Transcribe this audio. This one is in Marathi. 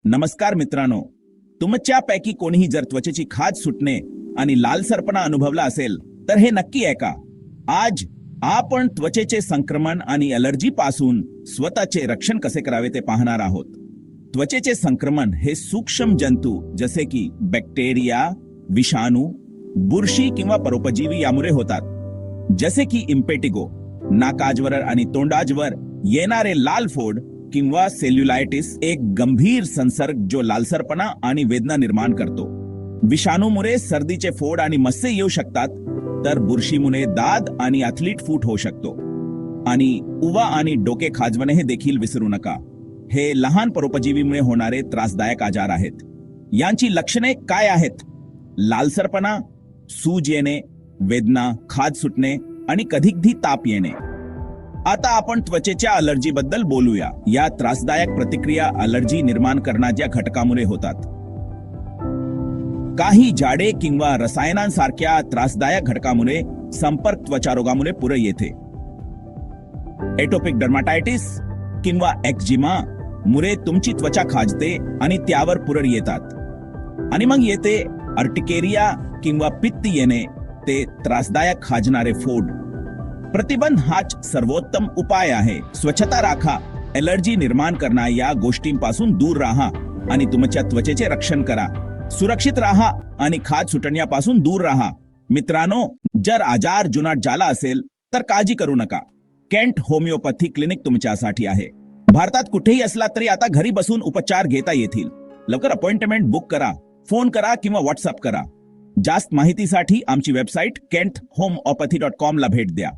नमस्कार मित्रांनो, तुमच्यापैकी कोणीही जर त्वचेची खाज सुटणे आणि लालसरपणा अनुभवला असेल तर हे नक्की ऐका. आज आपण त्वचेचे संक्रमण आणि अलर्जी पासून स्वतःचे रक्षण कसे करावे ते पाहणार आहोत. त्वचेचे संक्रमण हे सूक्ष्म जंतू जसे की बॅक्टेरिया, विषाणू, बुरशी किंवा परोपजीवी यामुळे होतात. जसे की इम्पेटिगो, नाकाजवर आणि तोंडाजवर येणारे लाल फोड किंवा सेल्युलायटिस, एक गंभीर संसर्ग जो लालसरपणा आणि वेदना निर्माण करतो. विषाणूमुळे सर्दीचे फोड आणि मस्से येऊ शकतात, तर बुरशीमुळे दाद आणि ॲथलीट फूट होऊ शकतो. आणि उवा आणि डोके खाजवणे हे देखील विसरू नका. हे लहान परोपजीवीमुळे होणारे त्रासदायक आजार आहेत. यांची लक्षणे काय आहेत? लालसरपणा, सूज येणे, वेदना, खाज सुटणे आणि कधीकधी ताप येणे. आता आपण त्वचेच्या अलर्जी बद्दल बोलूया. या त्रासदायक प्रतिक्रिया अलर्जी निर्माण करणाऱ्या घटकामुळे होतात. काही झाडे किंवा रसायनांसारख्या त्रासदायक घटकामुळे संपर्क त्वचारोगामुळे पुढे येते. एटोपिक डर्माटायटिस किंवा एक्झिमा मुळे तुमची त्वचा खाजते आणि त्यावर पुरळ येतात. आणि मग येते अर्टिकेरिया किंवा पित्त येणे, ते त्रासदायक खाजणारे फोड. प्रतिबंध हाच सर्वोत्तम उपाय आहे. स्वच्छता राखा, एलर्जी निर्माण करणाऱ्या गोष्टींपासून दूर राहा आणि तुमच्या त्वचेचे रक्षण करा. सुरक्षित राहा आणि खाज सुटण्यापासून दूर राहा. मित्रांनो, जर आजार जुनाट झाला असेल तर काळजी करू नका. केंट होमिओपॅथी क्लिनिक तुमच्यासाठी आहे. भारतात कुठेही असला तरी आता घरी बसून उपचार घेता येतील. लवकर अपॉइंटमेंट बुक करा, फोन करा किंवा व्हॉट्सअप करा. जास्त माहितीसाठी आमची वेबसाईट kenthomeopathy.com ला भेट द्या.